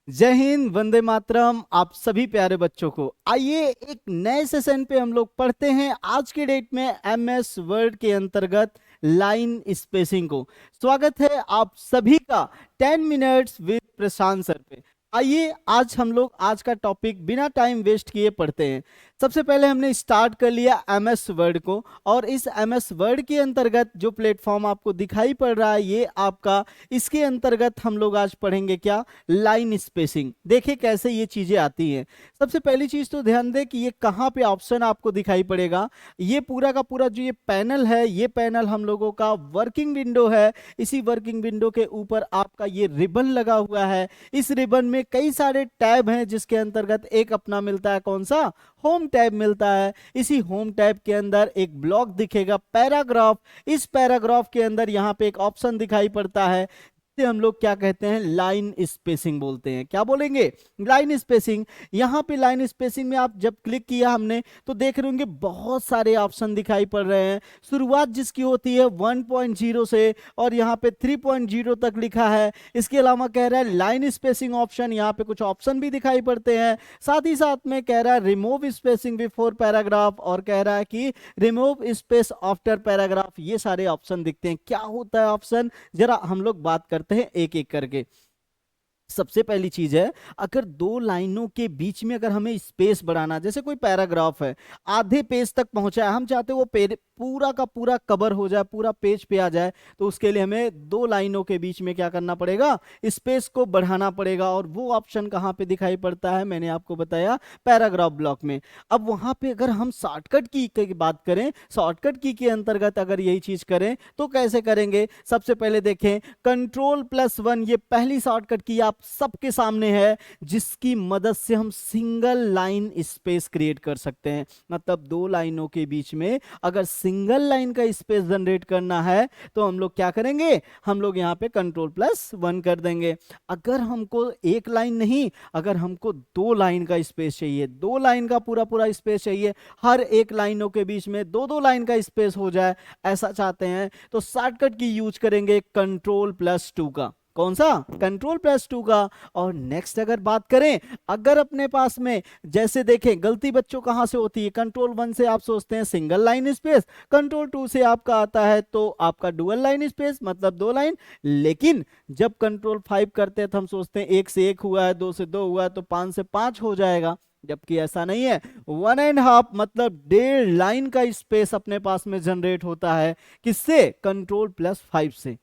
जय हिंद, वंदे मातरम। आप सभी प्यारे बच्चों को आइए एक नए सेशन पे हम लोग पढ़ते हैं आज के डेट में एमएस वर्ड के अंतर्गत लाइन स्पेसिंग को। स्वागत है आप सभी का 10 मिनट्स विद प्रशांत सर पे। आइए आज हम लोग आज का टॉपिक बिना टाइम वेस्ट किए पढ़ते हैं। सबसे पहले हमने स्टार्ट कर लिया एमएस वर्ड को, और इस एमएस वर्ड के अंतर्गत जो प्लेटफॉर्म आपको दिखाई पड़ रहा है ये आपका, इसके अंतर्गत हम लोग आज पढ़ेंगे क्या, लाइन स्पेसिंग। देखिए कैसे ये चीजें आती हैं। सबसे पहली चीज तो ध्यान दें कि ये कहाँ पे ऑप्शन आपको दिखाई पड़ेगा। ये पूरा का पूरा जो ये पैनल है, ये पैनल हम लोगों का वर्किंग विंडो है। इसी वर्किंग विंडो के ऊपर आपका ये रिबन लगा हुआ है। इस रिबन में कई सारे टैब हैं, जिसके अंतर्गत एक अपना मिलता है कौन सा, होम टैब मिलता है। इसी होम टैब के अंदर एक ब्लॉक दिखेगा पैराग्राफ। इस पैराग्राफ के अंदर यहाँ पे एक ऑप्शन दिखाई पड़ता है, से हम लोग क्या कहते हैं, लाइन स्पेसिंग बोलते हैं। क्या बोलेंगे, लाइन स्पेसिंग। यहाँ पे लाइन स्पेसिंग में आप जब क्लिक किया हमने तो देख रहे होंगे बहुत सारे ऑप्शन दिखाई पड़ रहे हैं। शुरुआत जिसकी होती है 1.0 से, और यहाँ पे 3.0 तक लिखा है। इसके अलावा कह रहा है लाइन स्पेसिंग ऑप्शन, यहाँ पे कुछ ऑप्शन भी दिखाई पड़ते हैं। साथ ही साथ में कह रहा है रिमूव स्पेसिंग बिफोर पैराग्राफ, और कह रहा है कि रिमूव स्पेस आफ्टर पैराग्राफ। ये सारे ऑप्शन दिखते हैं। क्या होता है ऑप्शन, जरा हम लोग बात करते हैं एक एक करके। सबसे पहली चीज है, अगर दो लाइनों के बीच में अगर हमें स्पेस बढ़ाना, जैसे कोई पैराग्राफ है, आधे पेज तक पहुंचा है, हम चाहते हैं वो पूरा का पूरा कवर हो जाए, पूरा पेज पे आ जाए, तो उसके लिए हमें दो लाइनों के बीच में क्या करना पड़ेगा, स्पेस को बढ़ाना पड़ेगा। और वो ऑप्शन कहाँ पे दिखाई पड़ता है, मैंने आपको बताया पैराग्राफ ब्लॉक में। अब वहां पे अगर हम शॉर्टकट की बात करें, शॉर्टकट की के अंतर्गत अगर यही चीज करें तो कैसे करेंगे। सबसे पहले देखें, Ctrl+1, ये पहली शॉर्टकट की आप सबके सामने है, जिसकी मदद से हम सिंगल लाइन स्पेस क्रिएट कर सकते हैं। मतलब दो लाइनों के बीच में अगर सिंगल लाइन का स्पेस जनरेट करना है तो हम लोग क्या करेंगे, हम लोग यहाँ पे Ctrl+1 कर देंगे। अगर हमको एक लाइन नहीं, अगर हमको दो लाइन का स्पेस चाहिए, दो लाइन का पूरा पूरा स्पेस चाहिए, हर एक लाइनों के बीच में दो दो लाइन का स्पेस हो जाए, ऐसा चाहते हैं तो शॉर्टकट की यूज करेंगे Ctrl+2 का। कौन सा, Ctrl+2 का। और नेक्स्ट अगर बात करें, अगर अपने पास में, जैसे देखें गलती बच्चों कहां से होती है, Ctrl+1 से आप सोचते हैं सिंगल लाइन स्पेस, Ctrl+2 से आपका आता है तो आपका डुअल लाइन स्पेस, मतलब दो लाइन। लेकिन जब Ctrl+5 करते हैं तो हम सोचते हैं एक से एक हुआ है, दो से दो हुआ है तो पांच से पांच हो जाएगा, जबकि ऐसा नहीं है। 1.5 मतलब 1.5 लाइन का स्पेस अपने पास में जनरेट होता है, किससे, Ctrl+5 से।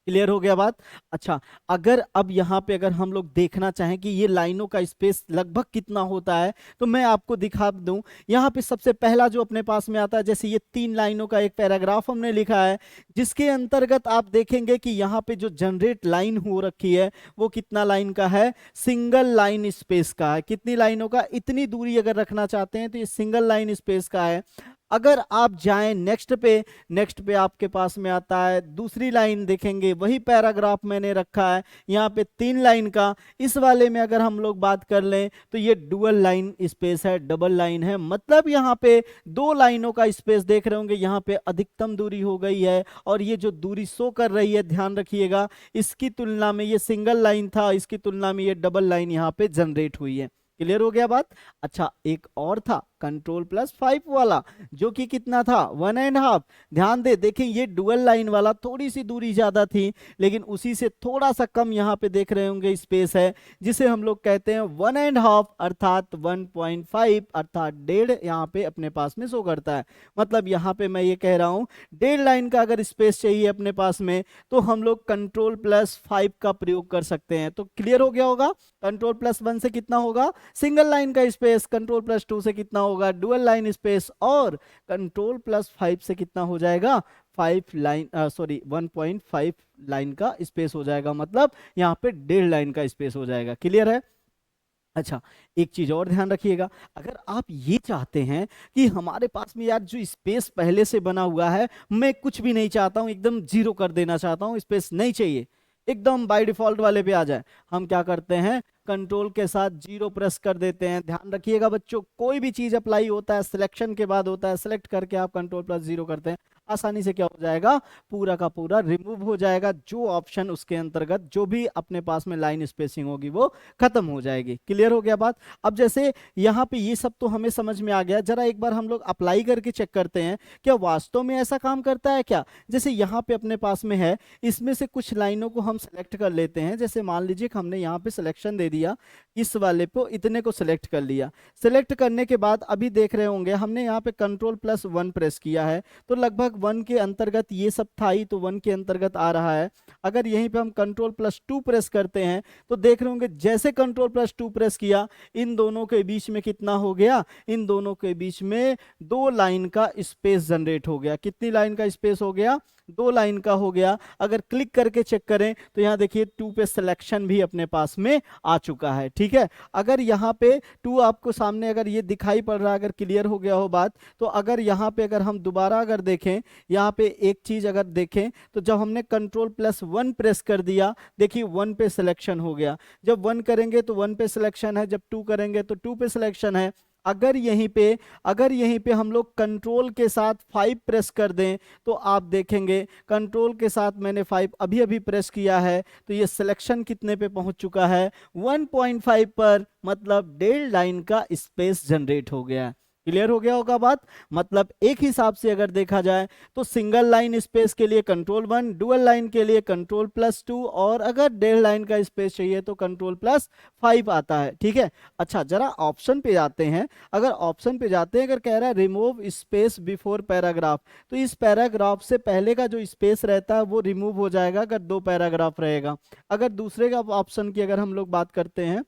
क्लियर हो गया बात। अच्छा, अगर अब यहाँ पे अगर हम लोग देखना चाहें कि ये लाइनों का स्पेस लगभग कितना होता है, तो मैं आपको दिखा दूं। यहाँ पे सबसे पहला जो अपने पास में आता है, जैसे ये 3 लाइनों का एक पैराग्राफ हमने लिखा है, जिसके अंतर्गत आप देखेंगे कि यहाँ पे जो जनरेट लाइन हो रखी है वो कितना लाइन का है, सिंगल लाइन स्पेस का है। कितनी लाइनों का, इतनी दूरी अगर रखना चाहते हैं तो ये सिंगल लाइन स्पेस का है। अगर आप जाएं नेक्स्ट पे, नेक्स्ट पे आपके पास में आता है दूसरी लाइन, देखेंगे वही पैराग्राफ मैंने रखा है यहाँ पे 3 लाइन का। इस वाले में अगर हम लोग बात कर लें तो ये डुअल लाइन स्पेस है, डबल लाइन है। मतलब यहाँ पे दो लाइनों का स्पेस देख रहे होंगे, यहाँ पे अधिकतम दूरी हो गई है। और ये जो दूरी शो कर रही है, ध्यान रखिएगा, इसकी तुलना में ये सिंगल लाइन था, इसकी तुलना में ये डबल लाइन यहाँ पे जनरेट हुई है। क्लियर हो गया बात। अच्छा, एक और था Ctrl+5 वाला, जो कि कितना था, 1.5। ध्यान दे, देखें ये डुअल लाइन वाला थोड़ी सी दूरी ज्यादा थी, लेकिन उसी से थोड़ा सा कम यहाँ पे देख रहे होंगे स्पेस है, जिसे हम लोग कहते हैं 1.5, अर्थात 1.5, अर्थात 1.5 यहाँ पे अपने पास में शो करता है। मतलब यहाँ पे मैं ये कह रहा हूँ 1.5 लाइन का अगर स्पेस चाहिए अपने पास में, तो हम लोग Ctrl+5 का प्रयोग कर सकते हैं। तो क्लियर हो गया होगा। Ctrl+1 से कितना होगा, सिंगल लाइन का स्पेस, Ctrl+2 से कितना होगा, डुअल लाइन स्पेस, और Ctrl+5 से कितना हो जाएगा, 1.5 लाइन का स्पेस हो जाएगा। मतलब यहाँ पे 1.5 लाइन का स्पेस हो जाएगा। क्लियर है। अच्छा, एक चीज और ध्यान रखिएगा, अगर आप ये चाहते हैं कि हमारे पास में यार जो स्पेस पहले से बना हुआ है, मैं कुछ भी नहीं चाहता हूं, एकदम जीरो कर देना चाहता हूं, स्पेस नहीं चाहिए, एकदम बाय डिफॉल्ट वाले पे आ जाए, हम क्या करते हैं, कंट्रोल के साथ जीरो प्रेस कर देते हैं। ध्यान रखिएगा बच्चों, कोई भी चीज अप्लाई होता है सिलेक्शन के बाद होता है, सिलेक्ट करके आप Ctrl+0 करते हैं। आसानी से क्या हो जाएगा, पूरा का पूरा रिमूव हो जाएगा। जो ऑप्शन उसके अंतर्गत जो भी अपने पास में लाइन स्पेसिंग होगी वो खत्म हो जाएगी। क्लियर हो गया बात। अब जैसे यहाँ पे ये सब तो हमें समझ में आ गया, जरा एक बार हम लोग अप्लाई करके चेक करते हैं क्या वास्तव में ऐसा काम करता है क्या। जैसे यहाँ पे अपने पास में है, इसमें से कुछ लाइनों को हम सेलेक्ट कर लेते हैं। जैसे मान लीजिए कि हमने यहाँ पे सिलेक्शन दे दिया, इस वाले पे इतने को सिलेक्ट कर लिया। सिलेक्ट करने के बाद अभी देख रहे होंगे हमने यहाँ पे कंट्रोल+1 प्रेस किया है, तो लगभग 1 के अंतर्गत ये सब था ही, तो 1 के अंतर्गत आ रहा है। अगर यहीं पे हम कंट्रोल+2 प्रेस करते हैं तो देख रहे होंगे जैसे कंट्रोल+2 प्रेस किया, इन दोनों के बीच में कितना हो गया, इन दोनों के बीच में 2 लाइन का स्पेस जनरेट हो गया। कितनी लाइन का स्पेस हो गया, 2 लाइन का हो गया। अगर क्लिक करके चेक करें तो यहाँ देखिए 2 पे सिलेक्शन भी अपने पास में आ चुका है। ठीक है, अगर यहाँ पे 2 आपको सामने अगर ये दिखाई पड़ रहा है, अगर क्लियर हो गया हो बात, तो अगर यहाँ पे अगर हम दोबारा अगर देखें, यहाँ पे एक चीज अगर देखें तो जब हमने कंट्रोल+1 प्रेस कर दिया, देखिए 1 पे सिलेक्शन हो गया। जब 1 करेंगे तो 1 पे सिलेक्शन है, जब 2 करेंगे तो 2 पे सिलेक्शन है। अगर यहीं पे हम लोग कंट्रोल के साथ 5 प्रेस कर दें तो आप देखेंगे कंट्रोल के साथ मैंने 5 अभी अभी प्रेस किया है, तो ये सिलेक्शन कितने पे पहुंच चुका है, 1.5 पर, मतलब 1.5 लाइन का स्पेस जनरेट हो गया। क्लियर हो गया होगा बात। मतलब एक हिसाब से अगर देखा जाए तो सिंगल लाइन स्पेस के लिए कंट्रोल+1, डुअल लाइन के लिए कंट्रोल+2, और अगर 1.5 लाइन का स्पेस चाहिए तो कंट्रोल+5 आता है। ठीक है, अच्छा जरा ऑप्शन पे जाते हैं। अगर ऑप्शन पे जाते हैं, अगर कह रहा है रिमूव स्पेस बिफोर पैराग्राफ, तो इस पैराग्राफ से पहले का जो स्पेस रहता है वो रिमूव हो जाएगा अगर 2 पैराग्राफ रहेगा। अगर दूसरे का ऑप्शन की अगर हम लोग बात करते हैं,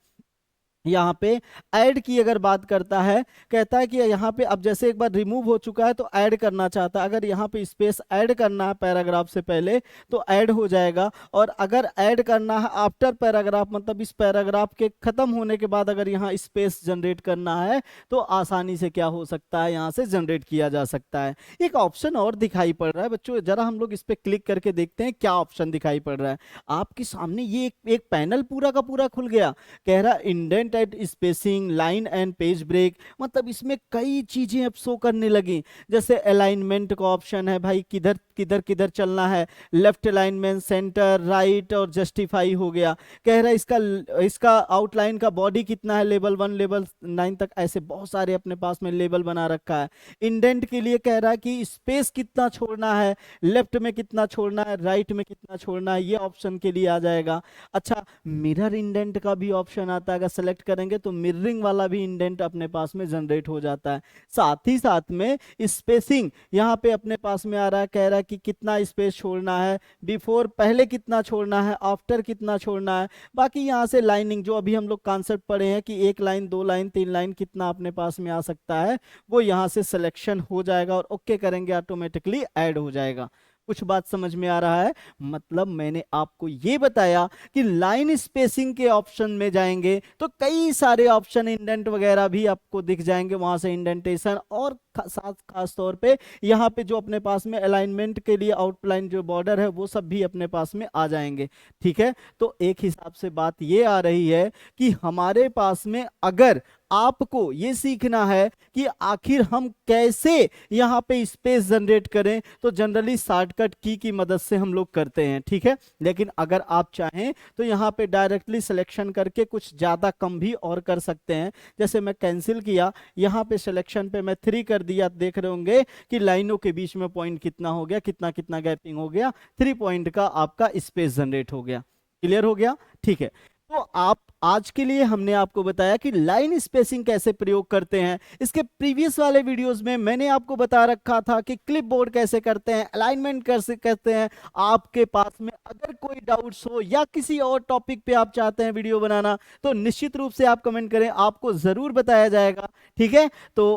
यहाँ पे ऐड की अगर बात करता है, कहता है कि यहाँ पे अब जैसे एक बार रिमूव हो चुका है तो ऐड करना चाहता है। अगर यहाँ पे स्पेस ऐड करना है पैराग्राफ से पहले तो ऐड हो जाएगा, और अगर ऐड करना है आफ्टर पैराग्राफ, मतलब इस पैराग्राफ के खत्म होने के बाद अगर यहाँ स्पेस जनरेट करना है तो आसानी से क्या हो सकता है, यहाँ से जनरेट किया जा सकता है। एक ऑप्शन और दिखाई पड़ रहा है बच्चों, जरा हम लोग इस पे क्लिक करके देखते हैं क्या ऑप्शन दिखाई पड़ रहा है। आपके सामने ये एक पैनल पूरा का पूरा खुल गया, कह रहा indent and spacing, line and page break. मतलब इसमें कई चीजें अब शो करने लगी, जैसे अलाइनमेंट का ऑप्शन है, भाई किधर किधर किधर चलना है, लेफ्ट अलाइनमेंट, सेंटर, राइट, और जस्टिफाई हो गया। कह रहा है इसका आउटलाइन का बॉडी कितना है, लेवल 1 लेवल 9 तक, ऐसे बहुत सारे अपने पास में लेवल बना रखा है। इंडेंट के लिए कह रहा है कि स्पेस कितना छोड़ना है, लेफ्ट में कितना छोड़ना है, राइट में कितना छोड़ना है, ये ऑप्शन के लिए आ जाएगा। अच्छा मिरर इंडेंट का भी ऑप्शन आता है, अगर सेलेक्ट करेंगे तो मिररिंग वाला भी इंडेंट अपने पास में जनरेट हो जाता है। साथ ही साथ में स्पेसिंग यहाँ पे अपने पास में आ रहा है, कह रहा है कि कितना स्पेस छोड़ना है, बिफोर पहले कितना छोड़ना है, आफ्टर कितना छोड़ना है। बाकी यहाँ से लाइनिंग जो अभी हम लोग कॉन्सेप्ट पढ़े हैं कि 1 लाइन 2 लाइन 3 लाइन कितना अपने पास में आ सकता है, वो यहाँ से सिलेक्शन हो जाएगा और ओके करेंगे ऑटोमेटिकली ऐड हो जाएगा। कुछ बात समझ में आ रहा है। मतलब मैंने आपको ये बताया कि लाइन स्पेसिंग के ऑप्शन में जाएंगे तो कई सारे ऑप्शन इंडेंट वगैरह भी आपको दिख जाएंगे, वहां से इंडेंटेशन, और खास तौर पे यहाँ पे जो अपने पास में अलाइनमेंट के लिए आउटलाइन जो बॉर्डर है वो सब भी अपने पास में आ जाएंगे। ठीक है, तो एक हिसाब से बात ये आ रही है कि हमारे पास में अगर आपको ये सीखना है कि आखिर हम कैसे यहाँ पे स्पेस जनरेट करें, तो जनरली शॉर्टकट की मदद से हम लोग करते हैं। ठीक है, लेकिन अगर आप चाहें तो यहाँ पे डायरेक्टली सिलेक्शन करके कुछ ज्यादा कम भी और कर सकते हैं। जैसे मैं कैंसिल किया, यहाँ पे सिलेक्शन पे मैं 3 कर दिया, देख रहे होंगे कि लाइनों के बीच में पॉइंट कितना हो गया, कितना कितना गैपिंग हो गया, 3 पॉइंट का आपका स्पेस जनरेट हो गया। क्लियर हो गया। ठीक है, तो आप आज के लिए हमने आपको बताया कि लाइन स्पेसिंग कैसे प्रयोग करते हैं। इसके प्रीवियस वाले वीडियोस में मैंने आपको बता रखा था कि क्लिपबोर्ड कैसे करते हैं, अलाइनमेंट कैसे करते हैं। आपके पास में अगर कोई डाउट्स हो या किसी और टॉपिक पे आप चाहते हैं वीडियो बनाना तो निश्चित रूप से आप कमेंट करें, आपको जरूर बताया जाएगा। ठीक है, तो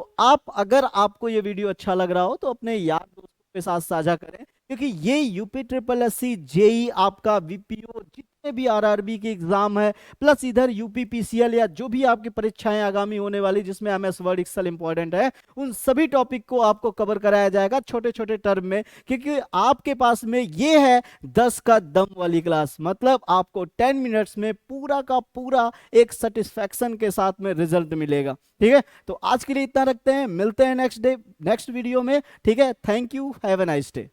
अगर आपको ये वीडियो अच्छा लग रहा हो तो अपने यार दोस्तों के साथ साझा करें, क्योंकि ये UP triple S C JE आपका वीपीओ जितने भी आरआरबी की एग्जाम है, प्लस इधर यूपीपीसीएल या जो भी आपकी परीक्षाएं आगामी होने वाली जिसमें एमएस वर्ड एक्सेल इंपॉर्टेंट है, उन सभी टॉपिक को आपको कवर कराया जाएगा छोटे छोटे टर्म में, क्योंकि आपके पास में ये है 10 का दम वाली क्लास। मतलब आपको 10 मिनट्स में पूरा का पूरा एक सेटिस्फैक्शन के साथ में रिजल्ट मिलेगा। ठीक है, तो आज के लिए इतना रखते हैं, मिलते हैं नेक्स्ट वीडियो में। ठीक है, thank you, have a nice day.